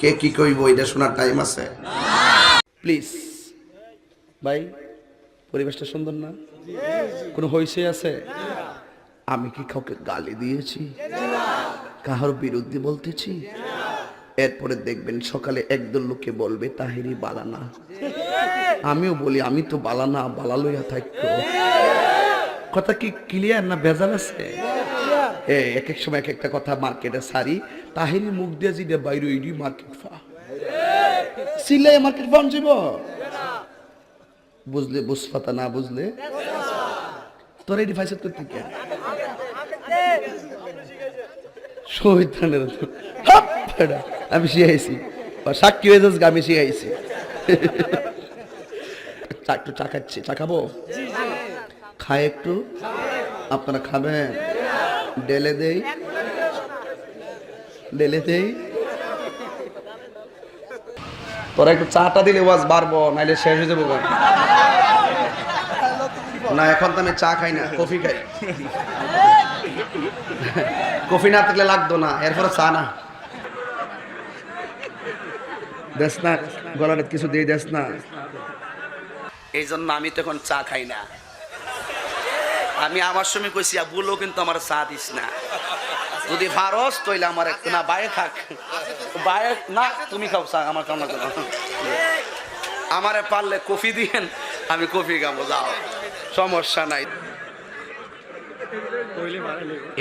কে কি কইব এটা শোনার টাইম আছে? প্লিজ ভাই, পরিবেশটা সুন্দর না? কোনো হইছে আছে? আমি কি কাউকে গালি দিয়েছি? কাহার বিরুদ্ধে বলতেছি? এরপরে দেখবেন সকালে একদল লোকে বলবে তাহিরি বালানা। আমিও বলি আমি তো বালানা, বালা লইয়া থাকতো। কথা কি ক্লিয়ার না ভেজাল আছে? এক এক সময় এক একটা কথা মার্কেটে সারি, তাহিরি মুখ দিয়ে যেটা বাইরে ওইডি মার্কেট ফা সিলাই মার্কেট ফান যাব। বুঝলে বুঝপাতা, না বুঝলে তোর এডি ফাইসত করতে কে শহীদানের আমি শিখাইছি, সাক্ষী হয়ে যাস, আমি শিখাইছি। একটু চা খাচ্ছি, চা খাবো? খায় একটু, আপনারা খাবেন? ডেলে দেই, ডেলে দেই। তোরা একটু চাটা দিলে ওয়াজ বাড়বো, নাইলে শেষ হয়ে যাবো। না এখন তো আমি চা খাই না, কফি খাই। কফি না থাকলে লাগতো না, এরপরে চা না দেশ না, গলাটা কিছু দিয়ে দেশ না। এই জন্য আমি তো এখন চা খাই না। আমি আমার সময় কইছি বলো, কিন্তু আমার চা দিস না। যদি ভারস তৈলে আমার একটু না বাইরে থাক, বাইরে না, তুমি খাও চা, আমার কামনা করো। আমারে পারলে কফি দিয়েন, আমি কফি খাবো, যাও, সমস্যা নাই।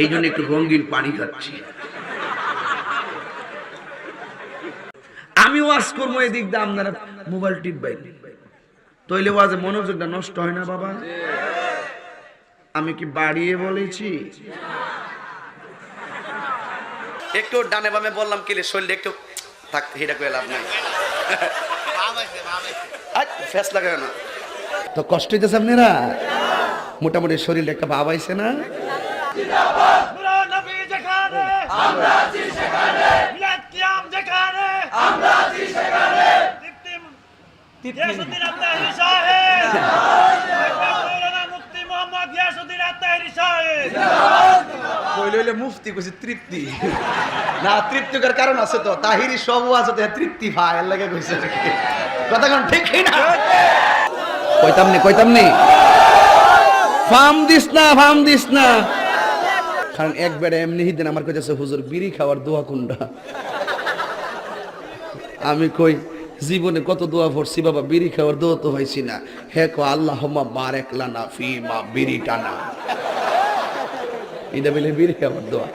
এই জন্য একটু রঙিন পানি খাচ্ছি। আমি ওয়াজ করবো এদিক দিয়ে, আপনারা মোবাইল টিপবেন, তৈলে ওয়াজে মনোযোগটা নষ্ট হয় না বাবা? আমি কি বাড়িয়ে বলেছি? একটু ডানে বামে বললাম কি শরীরে একটু থাক, হেটা করে লাভ নাই। ফেস লাগে না তো, কষ্ট হইতেছে আপনারা? মোটামুটি শরীরে একটা ভাব আইছে না? মুফতি কইছে তৃপ্তি না, তৃপ্তিকর কারণ আছে তো। তাহিরি সব আছে তৃপ্তি ভাই লাগে কইছে, কথা কোন ঠিক না? কইতাম নি ফার্ম দিস না, ফার্ম দিস না। কারণ একবার এমনি দিন আমার কইতেছে হুজুর বিড়ি খাওয়ার দোয়া কোনটা? আমি কই জীবনে কত দোয়া পড়ছি বাবা, বিড়ি খাওয়ার দোয়া তো হইছি না। হে কো আল্লাহুম্মা বারিক লানা ফি মা বিড়ি টানা, এটা বলে বিড়ি খাওয়ার দোয়া।